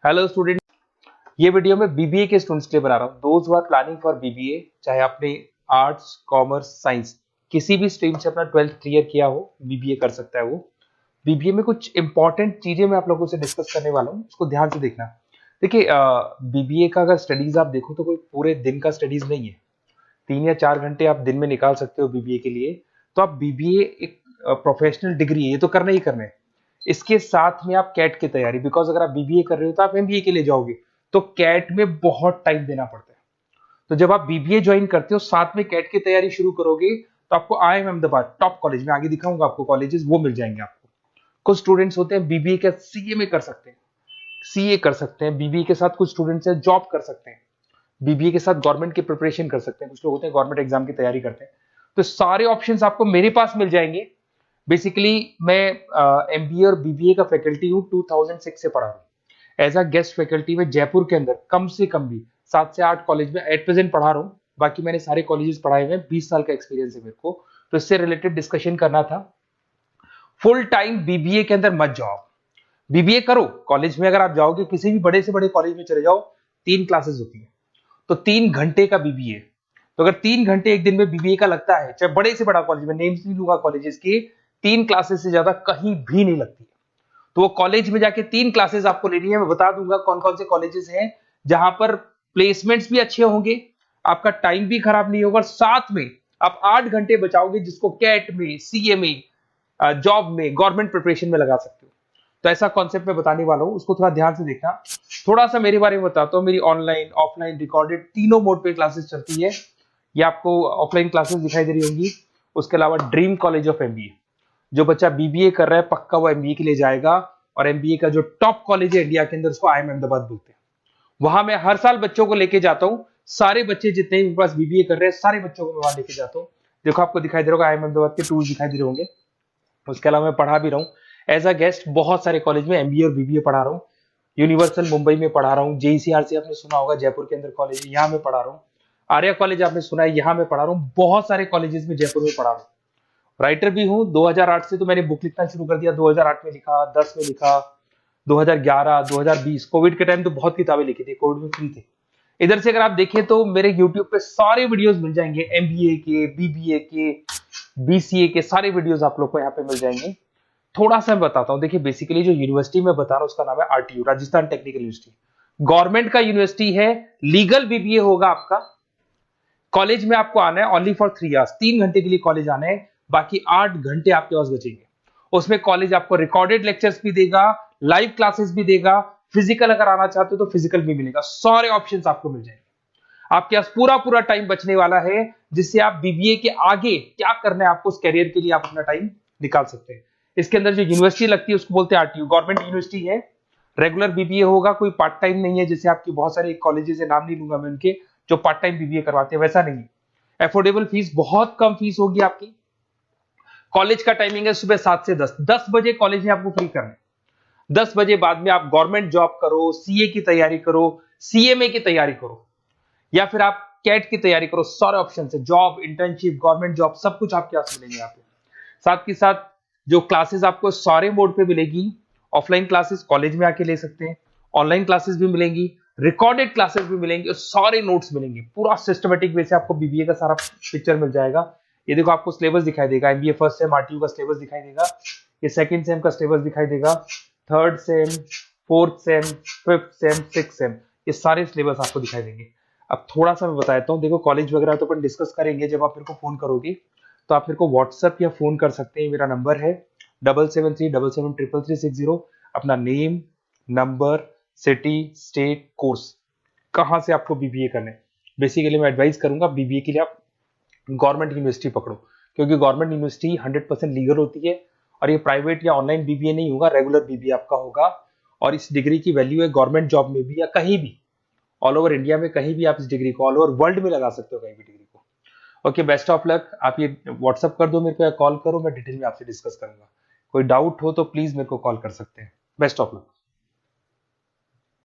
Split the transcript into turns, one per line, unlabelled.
Hello student, ये video मैं BBA के स्टूडेंट्स के लिए बना रहा हूँ। Those who are planning for BBA, चाहे आपने आर्ट्स, कॉमर्स, साइंस किसी भी स्ट्रीम से अपना 12th क्लियर किया हो, बीबीए कर सकता है वो। बीबीए में कुछ इंपॉर्टेंट चीजें मैं आप लोगों से डिस्कस करने वाला हूँ, उसको ध्यान से देखना। देखिए, बीबीए का अगर स्टडीज आप देखो तो कोई पूरे दिन का स्टडीज नहीं है। 3 या 4 घंटे आप दिन में निकाल सकते हो बीबीए के लिए। तो आप बीबीए एक प्रोफेशनल डिग्री है, ये तो करना ही करना है। इसके साथ में आप कैट की तैयारी, बिकॉज अगर आप बीबीए कर रहे हो तो आप एमबीए के लिए जाओगे, तो कैट में बहुत टाइम देना पड़ता है। तो जब आप बीबीए ज्वाइन करते हो, साथ में कैट की तैयारी शुरू करोगे, तो आपको आईआईएम अहमदाबाद टॉप कॉलेज में, आगे दिखाऊंगा आपको कॉलेजेस, वो मिल जाएंगे आपको। कुछ स्टूडेंट्स होते हैं बीबीए के सीए में कर सकते हैं, सीए कर सकते हैं बीबीए के साथ। कुछ स्टूडेंट्स हैं जॉब कर सकते हैं, बीबीए के साथ गवर्नमेंट की प्रिपरेशन कर सकते हैं। कुछ लोग होते हैं गवर्नमेंट एग्जाम की तैयारी करते हैं। तो सारे ऑप्शंस आपको मेरे पास मिल जाएंगे। बेसिकली मैं एमबीए और बीबीए का फैकल्टी हूँ, 2006 से पढ़ा रहा हूँ एज अ गेस्ट फैकल्टी में जयपुर के अंदर। कम से कम भी 7 से 8 कॉलेज में एट प्रेजेंट पढ़ा रहा हूँ। बाकी मैंने सारे कॉलेजेस पढ़ाए हुए हैं, 20 साल का एक्सपीरियंस है मेरे को। तो इससे रिलेटेड डिस्कशन करना था। फुल टाइम बीबीए के अंदर मत जाओ, बीबीए करो कॉलेज में। अगर आप जाओगे किसी भी बड़े से बड़े कॉलेज में चले जाओ, 3 क्लासेस होती है, तो 3 घंटे का बीबीए। तो अगर 3 घंटे एक दिन में बीबीए का लगता है, चाहे बड़े से बड़ा कॉलेज में, नेम्स नहीं लूंगा कॉलेजेस के, 3 क्लासेस से ज्यादा कहीं भी नहीं लगती। तो वो कॉलेज में जाके 3 क्लासेस आपको लेनी है। मैं बता दूंगा कौन कौन से कॉलेजेस हैं जहां पर प्लेसमेंट्स भी अच्छे होंगे, आपका टाइम भी खराब नहीं होगा, और साथ में आप 8 घंटे बचाओगे, जिसको कैट में, सीए में, जॉब में, गवर्नमेंट प्रिपरेशन में लगा सकते हो। तो ऐसा कॉन्सेप्ट मैं बताने वाला हूं, उसको थोड़ा ध्यान से देखना। थोड़ा सा मेरे बारे में बताता हूँ। मेरी ऑनलाइन, ऑफलाइन, रिकॉर्डेड तीनों मोड पे क्लासेस चलती है। ये आपको ऑफलाइन क्लासेस दिखाई दे रही होंगी। उसके अलावा ड्रीम कॉलेज ऑफ एमबीए, जो बच्चा बीबीए कर रहा है पक्का वो एमबीए के लिए जाएगा। और एमबीए का जो टॉप कॉलेज है इंडिया के अंदर, उसको आईआईएम अहमदाबाद बोलते हैं। वहां मैं हर साल बच्चों को लेके जाता हूँ। सारे बच्चे जितने भी मेरे पास बीबीए कर रहे हैं, सारे बच्चों को मैं वहां लेके जाता हूँ। देखो आपको दिखाई दे रहा होगा, आईआईएम अहमदाबाद के टूल्स दिखाई दे रहे होंगे। उसके अलावा मैं पढ़ा भी रहा हूँ एज अ गेस्ट बहुत सारे कॉलेज में, एमबीए और बीबीए पढ़ा रहा हूँ। यूनिवर्सल मुंबई में पढ़ा रहा हूँ, जेईसीआरसी आपने सुना होगा, जयपुर के अंदर कॉलेज है, यहाँ मैं पढ़ा रहा हूँ। आर्या कॉलेज आपने सुना है, यहाँ मैं पढ़ा रहा हूँ। बहुत सारे कॉलेजेस में जयपुर में पढ़ा रहा हूँ। राइटर भी हूँ। 2008 से तो मैंने बुक लिखना शुरू कर दिया। 2008 में लिखा, 10 में लिखा, 2011, 2020, कोविड के टाइम तो बहुत किताबें लिखी थी, कोविड में फ्री थे। इधर से अगर आप देखें तो मेरे यूट्यूब पे सारे वीडियोस मिल जाएंगे, एमबीए के, बीबीए के, बीसीए के सारे वीडियोस आप लोग को यहाँ पे मिल जाएंगे। थोड़ा सा मैं बताता हूँ। देखिए, बेसिकली जो यूनिवर्सिटी में बता रहा हूँ उसका नाम है RTU, Rajasthan technical university. Government का यूनिवर्सिटी है, लीगल बीबीए होगा आपका। कॉलेज में आपको आना है ओनली फॉर 3 आवर्स, 3 घंटे के लिए कॉलेज आना है। बाकी 8 घंटे आपके पास बचेंगे। उसमें कॉलेज आपको रिकॉर्डेड लेक्चर्स भी देगा, लाइव क्लासेस भी देगा, फिजिकल अगर आना चाहते हो तो फिजिकल भी मिलेगा। सारे ऑप्शंस आपको मिल जाएंगे। आपके पास पूरा पूरा टाइम बचने वाला है, जिससे आप बीबीए के आगे क्या करना है आपको, उस कैरियर के लिए आप अपना टाइम निकाल सकते हैं। इसके अंदर जो यूनिवर्सिटी लगती है उसको बोलते हैं आरटीयू, गवर्नमेंट यूनिवर्सिटी है। रेगुलर बीबीए होगा, कोई पार्ट टाइम नहीं है, जैसे आपकी बहुत सारे कॉलेजेस है, नाम नहीं लूंगा मैं उनके, जो पार्ट टाइम बीबीए करवाते हैं, वैसा नहीं है। एफोर्डेबल फीस, बहुत कम फीस होगी आपकी। कॉलेज का टाइमिंग है सुबह 7 से 10, 10 बजे कॉलेज में आपको फ्री करना है। 10 बजे बाद में आप गवर्नमेंट जॉब करो, सीए की तैयारी करो, सीएमए की तैयारी करो, या फिर आप कैट की तैयारी करो। सारे ऑप्शन है, जॉब, इंटर्नशिप, गवर्नमेंट जॉब, सब कुछ आपके पास मिलेंगे यहाँ पे। साथ के साथ जो क्लासेस आपको सारे मोड पे मिलेगी। ऑफलाइन क्लासेस कॉलेज में आके ले सकते हैं, ऑनलाइन क्लासेस भी मिलेंगी, रिकॉर्डेड क्लासेस भी मिलेंगी, और सारे नोट्स मिलेंगे। पूरा सिस्टमेटिक वे से आपको बीबीए का सारा पिक्चर मिल जाएगा। ये देखो आपको सिलेबस दिखाई देगा, एमबीए फर्स्ट सेम आरटीयू का सिलेबस दिखाई देगा, ये सेकंड सेम का सिलेबस दिखाई देगा, third same, fourth same, fifth sem, six same, ये सारे सिलेबस आपको दिखाई देंगे। अब थोड़ा सा मैं बता देता हूँ। देखो, कॉलेज वगैरह तो अपन डिस्कस करेंगे जब आप मेरे को फोन करोगे, तो आप मेरे को व्हाट्सएप या फोन कर सकते हैं। मेरा नंबर है 7737733360। अपना name, number, city, state, course, कहाँ से आपको बीबीए करना है। बेसिकली मैं एडवाइस करूंगा बीबीए के लिए आप गवर्नमेंट यूनिवर्सिटी पकड़ो, क्योंकि गवर्नमेंट यूनिवर्सिटी 100% लीगल होती है। और ये प्राइवेट या ऑनलाइन बीबीए नहीं होगा, रेगुलर बीबीए आपका होगा। और इस डिग्री की वैल्यू है गवर्नमेंट जॉब में भी, या कहीं भी ऑल ओवर इंडिया में, कहीं भी आप इस डिग्री को, ऑल ओवर वर्ल्ड में लगा सकते हो कहीं भी डिग्री को। Okay, best of luck. आप ये व्हाट्सअप कर दो मेरे को या कॉल करो, मैं डिटेल में आपसे डिस्कस करूंगा। कोई डाउट हो तो प्लीज मेरे को कॉल कर सकते हैं। Best of luck.